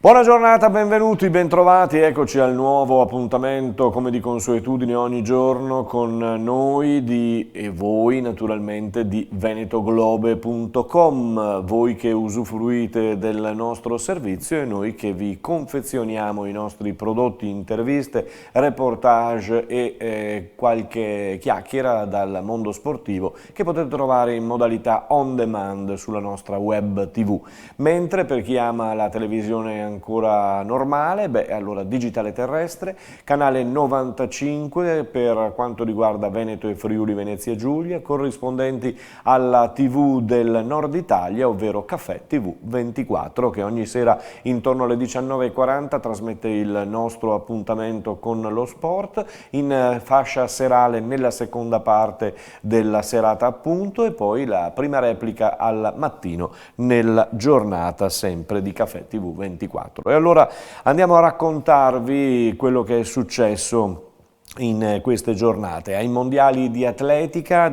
Buona giornata, benvenuti, bentrovati, eccoci al nuovo appuntamento come di consuetudine ogni giorno con noi e voi naturalmente di venetoglobe.com, voi che usufruite del nostro servizio e noi che vi confezioniamo i nostri prodotti, interviste, reportage e qualche chiacchiera dal mondo sportivo che potete trovare in modalità on demand sulla nostra web TV, mentre per chi ama la televisione ancora normale, allora digitale terrestre, canale 95 per quanto riguarda Veneto e Friuli Venezia Giulia, corrispondenti alla TV del Nord Italia, ovvero Caffè TV 24, che ogni sera intorno alle 19:40 trasmette il nostro appuntamento con lo sport, in fascia serale nella seconda parte della serata appunto, e poi la prima replica al mattino nella giornata sempre di Caffè TV 24. E allora andiamo a raccontarvi quello che è successo in queste giornate. Ai mondiali di atletica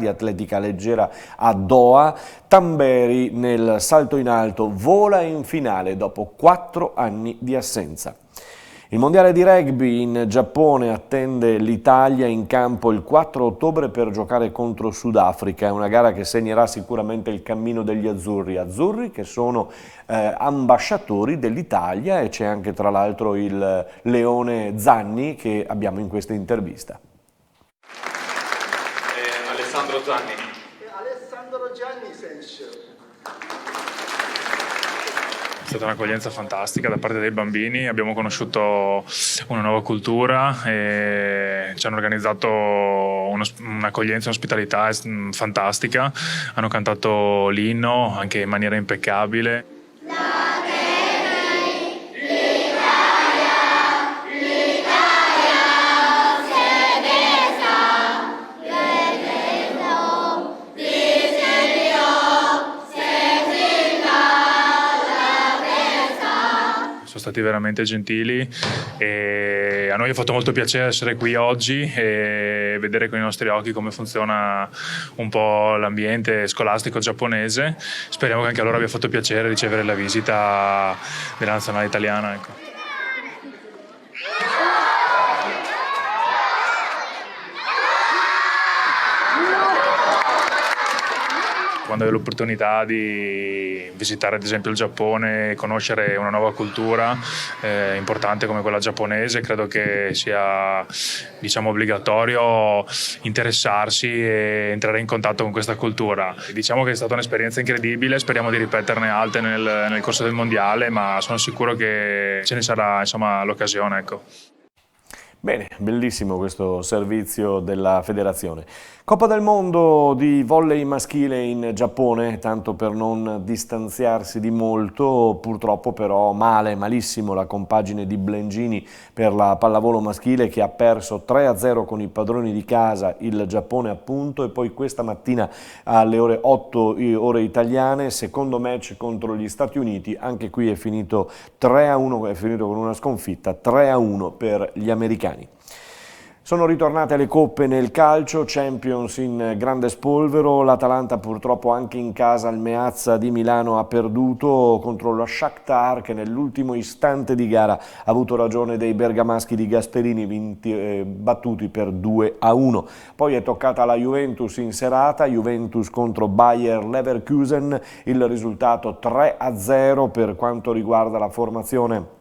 leggera a Doha, Tamberi nel salto in alto vola in finale dopo 4 anni di assenza. Il mondiale di rugby in Giappone attende l'Italia in campo il 4 ottobre per giocare contro Sudafrica, è una gara che segnerà sicuramente il cammino degli azzurri che sono ambasciatori dell'Italia, e c'è anche tra l'altro il Leone Zanni che abbiamo in questa intervista. Alessandro Zanni. Alessandro Gianni senso. È stata un'accoglienza fantastica da parte dei bambini, abbiamo conosciuto una nuova cultura e ci hanno organizzato un'accoglienza, un'ospitalità fantastica, hanno cantato l'inno anche in maniera impeccabile. Sono stati veramente gentili e a noi ha fatto molto piacere essere qui oggi e vedere con i nostri occhi come funziona un po' l'ambiente scolastico giapponese. Speriamo che anche a loro abbia fatto piacere ricevere la visita della nazionale italiana. Ecco. Quando hai l'opportunità di visitare ad esempio il Giappone, conoscere una nuova cultura importante come quella giapponese, credo che sia obbligatorio interessarsi e entrare in contatto con questa cultura. Diciamo che è stata un'esperienza incredibile, speriamo di ripeterne altre nel corso del mondiale, ma sono sicuro che ce ne sarà l'occasione. Ecco. Bene, bellissimo questo servizio della federazione. Coppa del mondo di volley maschile in Giappone, tanto per non distanziarsi di molto, purtroppo però malissimo la compagine di Blengini per la pallavolo maschile, che ha perso 3-0 con i padroni di casa, il Giappone appunto, e poi questa mattina alle ore 8 ore italiane, secondo match contro gli Stati Uniti, anche qui è finito 3-1, è finito con una sconfitta 3-1 per gli americani. Sono ritornate le coppe nel calcio, Champions in grande spolvero, l'Atalanta purtroppo anche in casa al Meazza di Milano ha perduto contro lo Shakhtar, che nell'ultimo istante di gara ha avuto ragione dei bergamaschi di Gasperini, battuti per 2-1. Poi è toccata la Juventus in serata, Juventus contro Bayer Leverkusen, il risultato 3-0 per quanto riguarda la formazione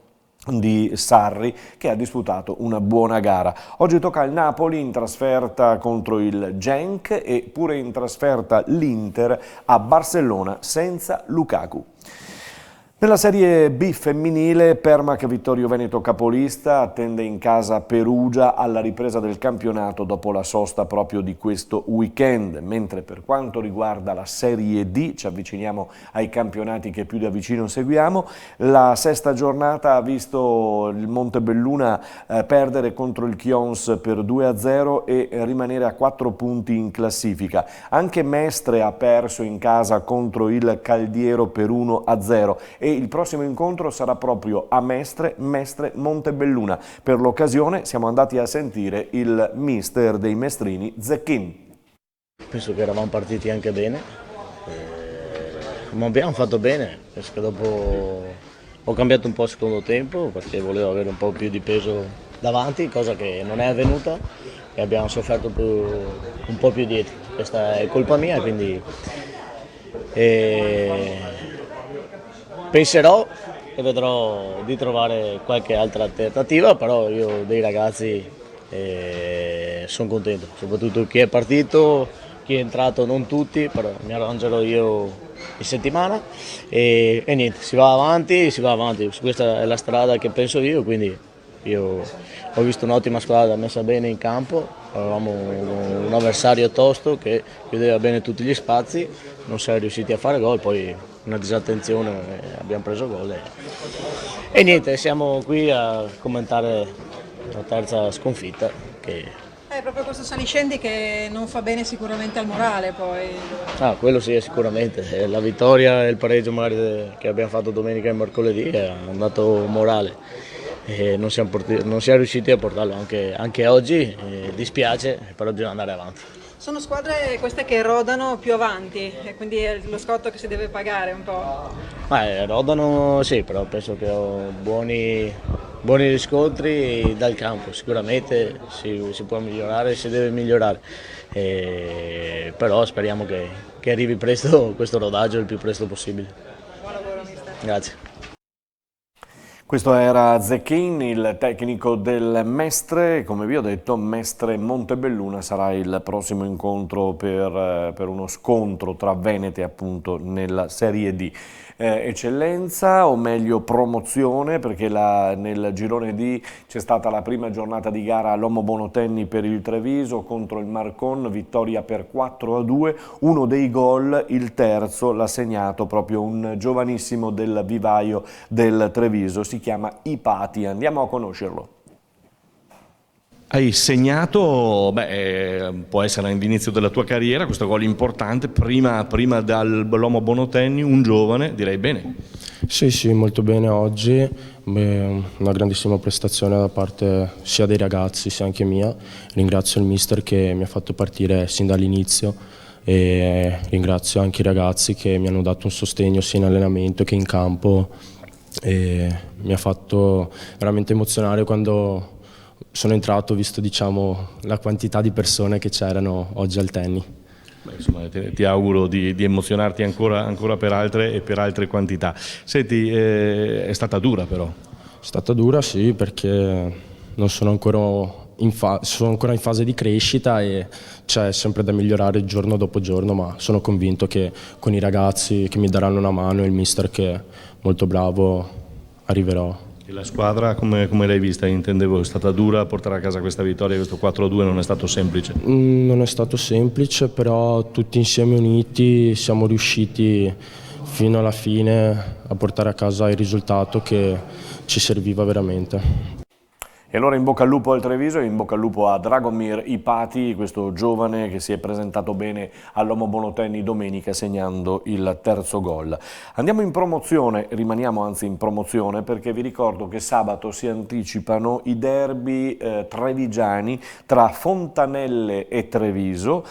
di Sarri, che ha disputato una buona gara. Oggi tocca al Napoli in trasferta contro il Genk e pure in trasferta l'Inter a Barcellona senza Lukaku. Nella Serie B femminile, Permac Vittorio Veneto capolista attende in casa Perugia alla ripresa del campionato dopo la sosta proprio di questo weekend, mentre per quanto riguarda la Serie D, ci avviciniamo ai campionati che più da vicino seguiamo, la sesta giornata ha visto il Montebelluna perdere contro il Chions per 2-0 e rimanere a 4 punti in classifica. Anche Mestre ha perso in casa contro il Caldiero per 1-0 e il prossimo incontro sarà proprio a Mestre Montebelluna. Per l'occasione siamo andati a sentire il mister dei mestrini, Zecchin. Penso che eravamo partiti anche bene, ma abbiamo fatto bene, penso che dopo Ho cambiato un po' il secondo tempo perché volevo avere un po' più di peso davanti, cosa che non è avvenuta e abbiamo sofferto un po' più dietro. Questa è colpa mia, quindi penserò e vedrò di trovare qualche altra alternativa, però io dei ragazzi sono contento, soprattutto chi è partito, chi è entrato non tutti, però mi arrangerò io in settimana e niente, si va avanti, questa è la strada che penso io, quindi io ho visto un'ottima squadra messa bene in campo, avevamo un avversario tosto che chiudeva bene tutti gli spazi, non siamo riusciti a fare gol, poi una disattenzione abbiamo preso gol e niente, siamo qui a commentare la terza sconfitta che... È proprio questo saliscendi che non fa bene sicuramente al morale poi. Quello sì, sicuramente. La vittoria e il pareggio magari che abbiamo fatto domenica e mercoledì è andato morale. E non siamo riusciti a portarlo anche oggi, dispiace, però bisogna andare avanti. Sono squadre queste che rodano più avanti e quindi è lo scotto che si deve pagare un po'. Rodano sì, però penso che ho buoni riscontri dal campo, sicuramente si può migliorare, si deve migliorare, però speriamo che arrivi presto questo rodaggio il più presto possibile. Buon lavoro, mister. Grazie. Questo era Zecchin, il tecnico del Mestre. Come vi ho detto, Mestre Montebelluna sarà il prossimo incontro per uno scontro tra Venete appunto nella Serie D. Eccellenza, o meglio promozione, perché nel girone D c'è stata la prima giornata di gara all'Omo Bonotenni per il Treviso contro il Marcon, vittoria per 4-2, uno dei gol, il terzo, l'ha segnato proprio un giovanissimo del vivaio del Treviso, si chiama Ipati, andiamo a conoscerlo. Hai segnato, può essere l'inizio della tua carriera, questo gol importante, prima dall'Omo Bonotenni, un giovane, direi bene. Sì, molto bene oggi, una grandissima prestazione da parte sia dei ragazzi sia anche mia. Ringrazio il mister che mi ha fatto partire sin dall'inizio e ringrazio anche i ragazzi che mi hanno dato un sostegno sia in allenamento che in campo e mi ha fatto veramente emozionare quando sono entrato, visto la quantità di persone che c'erano oggi al tennis. Insomma, ti auguro di emozionarti ancora per altre quantità. Senti, è stata dura però. È stata dura sì, perché non sono ancora sono ancora in fase di crescita e c'è sempre da migliorare giorno dopo giorno, ma sono convinto che con i ragazzi che mi daranno una mano e il mister che è molto bravo arriverò. E la squadra come l'hai vista? Intendevo, è stata dura portare a casa questa vittoria, questo 4-2 non è stato semplice? Non è stato semplice, però tutti insieme uniti siamo riusciti fino alla fine a portare a casa il risultato che ci serviva veramente. E allora in bocca al lupo al Treviso e in bocca al lupo a Dragomir Ipati, questo giovane che si è presentato bene all'Omo Bonotenni domenica segnando il terzo gol. Andiamo in promozione, rimaniamo anzi in promozione, perché vi ricordo che sabato si anticipano i derby trevigiani tra Fontanelle e Treviso,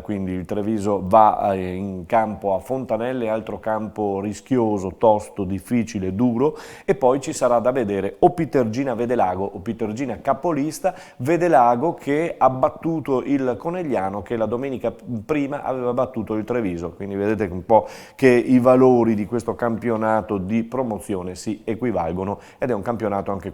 quindi il Treviso va in campo a Fontanelle, altro campo rischioso, tosto, difficile, duro, e poi ci sarà da vedere o Pitergina Vedelago o Pitergina capolista, Vedelago che ha battuto il Conegliano che la domenica prima aveva battuto il Treviso, quindi vedete un po' che i valori di questo campionato di promozione si equivalgono ed è un campionato anche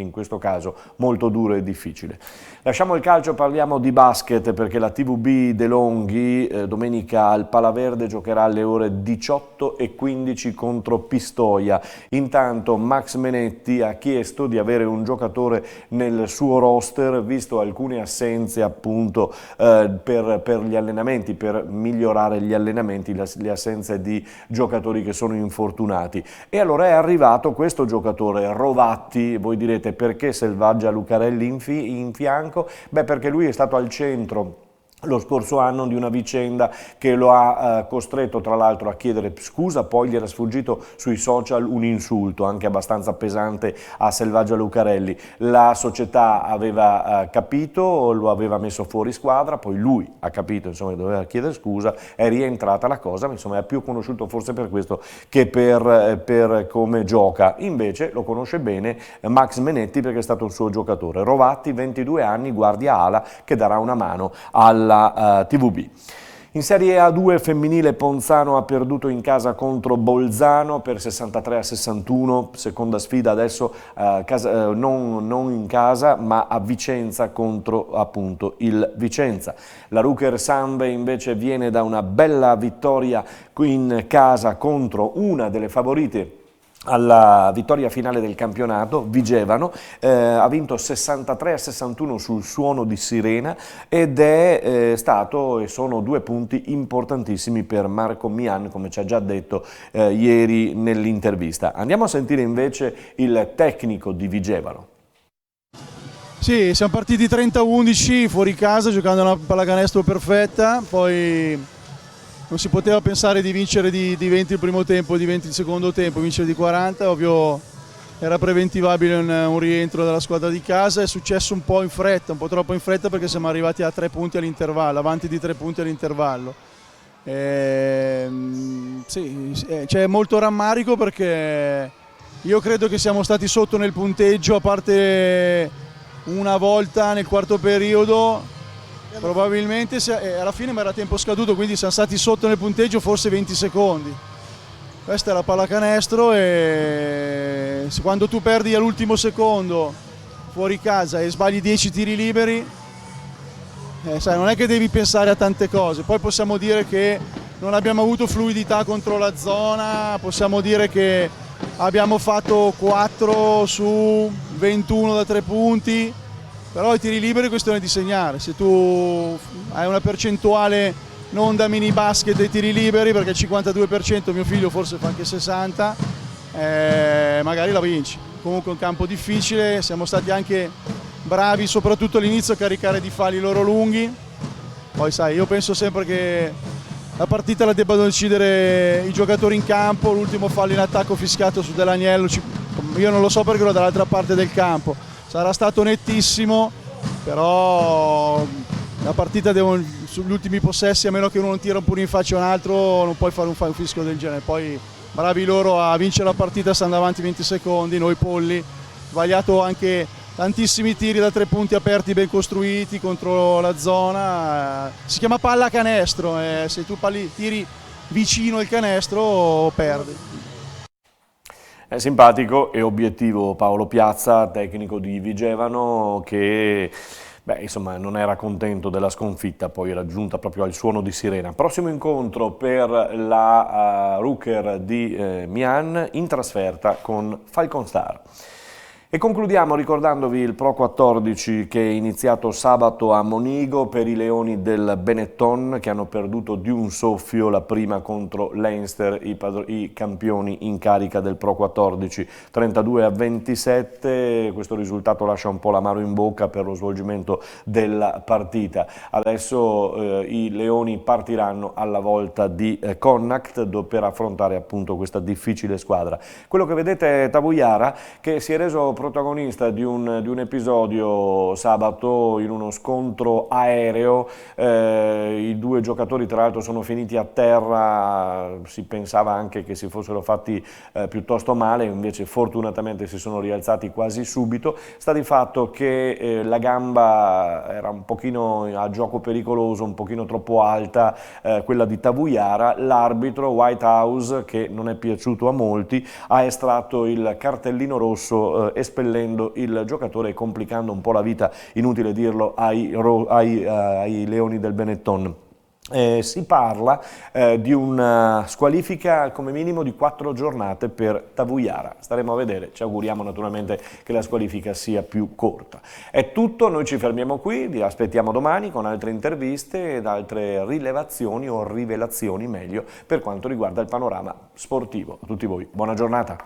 in questo caso molto duro e difficile. Lasciamo il calcio, parliamo di basket perché la TVB De Longhi domenica al Palaverde giocherà alle ore 18:15 contro Pistoia. Intanto Max Menetti ha chiesto di avere un giocatore nel suo roster, visto alcune assenze appunto per gli allenamenti, per migliorare gli allenamenti, le assenze di giocatori che sono infortunati. E allora è arrivato questo giocatore, Rovatti. Voi direte perché Selvaggia Lucarelli in fianco? Beh, perché lui è stato al centro lo scorso anno di una vicenda che lo ha costretto tra l'altro a chiedere scusa, poi gli era sfuggito sui social un insulto anche abbastanza pesante a Selvaggia Lucarelli. La società aveva capito, lo aveva messo fuori squadra, poi lui ha capito insomma che doveva chiedere scusa, è rientrata la cosa, ma insomma è più conosciuto forse per questo che per come gioca. Invece lo conosce bene Max Menetti perché è stato un suo giocatore. Rovatti, 22 anni, guardia ala, che darà una mano alla TVB. In Serie A2 femminile Ponzano ha perduto in casa contro Bolzano per 63-61, seconda sfida adesso non in casa ma a Vicenza contro appunto il Vicenza. La Ruker Sambe invece viene da una bella vittoria in casa contro una delle favorite alla vittoria finale del campionato, Vigevano, ha vinto 63-61 sul suono di sirena ed è stato e sono 2 punti importantissimi per Marco Mian, come ci ha già detto ieri nell'intervista. Andiamo a sentire invece il tecnico di Vigevano. Sì, siamo partiti 30-11 fuori casa giocando una pallacanestro perfetta, poi non si poteva pensare di vincere di 20 il primo tempo, di 20 il secondo tempo, vincere di 40, ovvio era preventivabile un rientro dalla squadra di casa, è successo un po' in fretta, un po' troppo in fretta perché siamo arrivati a 3 punti all'intervallo, avanti di 3 punti all'intervallo. Sì, c'è molto rammarico perché io credo che siamo stati sotto nel punteggio, a parte una volta nel quarto periodo. Probabilmente alla fine mi era tempo scaduto, quindi siamo stati sotto nel punteggio forse 20 secondi. Questa è la pallacanestro e quando tu perdi all'ultimo secondo fuori casa e sbagli 10 tiri liberi, sai, non è che devi pensare a tante cose. Poi possiamo dire che non abbiamo avuto fluidità contro la zona, possiamo dire che abbiamo fatto 4 su 21 da 3 punti. Però i tiri liberi è questione di segnare, se tu hai una percentuale non da mini basket dei tiri liberi, perché il 52% mio figlio forse fa anche 60%, magari la vinci. Comunque è un campo difficile, siamo stati anche bravi soprattutto all'inizio a caricare di falli loro lunghi, poi sai, io penso sempre che la partita la debbano decidere i giocatori in campo, l'ultimo fallo in attacco fischiato su Dell'Agnello, io non lo so perché ero dall'altra parte del campo. Sarà stato nettissimo, però la partita sugli ultimi possessi, a meno che uno non tira un pugno in faccia a un altro, non puoi fare un fischio del genere. Poi bravi loro a vincere la partita stando avanti 20 secondi, noi polli, sbagliato anche tantissimi tiri da 3 punti aperti ben costruiti contro la zona. Si chiama pallacanestro, se tu tiri vicino il canestro perdi. È simpatico e obiettivo Paolo Piazza, tecnico di Vigevano, che insomma, non era contento della sconfitta, poi era giunta proprio al suono di sirena. Prossimo incontro per la Ruker di Mian in trasferta con Falconstar. E concludiamo ricordandovi il Pro 14 che è iniziato sabato a Monigo per i Leoni del Benetton che hanno perduto di un soffio la prima contro Leinster, i campioni in carica del Pro 14, 32-27. Questo risultato lascia un po' l'amaro in bocca per lo svolgimento della partita. Adesso i Leoni partiranno alla volta di Connacht per affrontare appunto questa difficile squadra. Quello che vedete è Tavoiara che si è reso protagonista di un episodio sabato in uno scontro aereo, i 2 giocatori tra l'altro sono finiti a terra, si pensava anche che si fossero fatti piuttosto male, invece fortunatamente si sono rialzati quasi subito. Sta di fatto che la gamba era un pochino a gioco pericoloso, un pochino troppo alta, quella di Tavoiara. L'arbitro Whitehouse, che non è piaciuto a molti, ha estratto il cartellino rosso espellendo il giocatore e complicando un po' la vita, inutile dirlo, ai Leoni del Benetton. Si parla di una squalifica come minimo di 4 giornate per Tavoiara. Staremo a vedere, ci auguriamo naturalmente che la squalifica sia più corta. È tutto, noi ci fermiamo qui, vi aspettiamo domani con altre interviste ed altre rilevazioni o rivelazioni meglio per quanto riguarda il panorama sportivo. A tutti voi, buona giornata.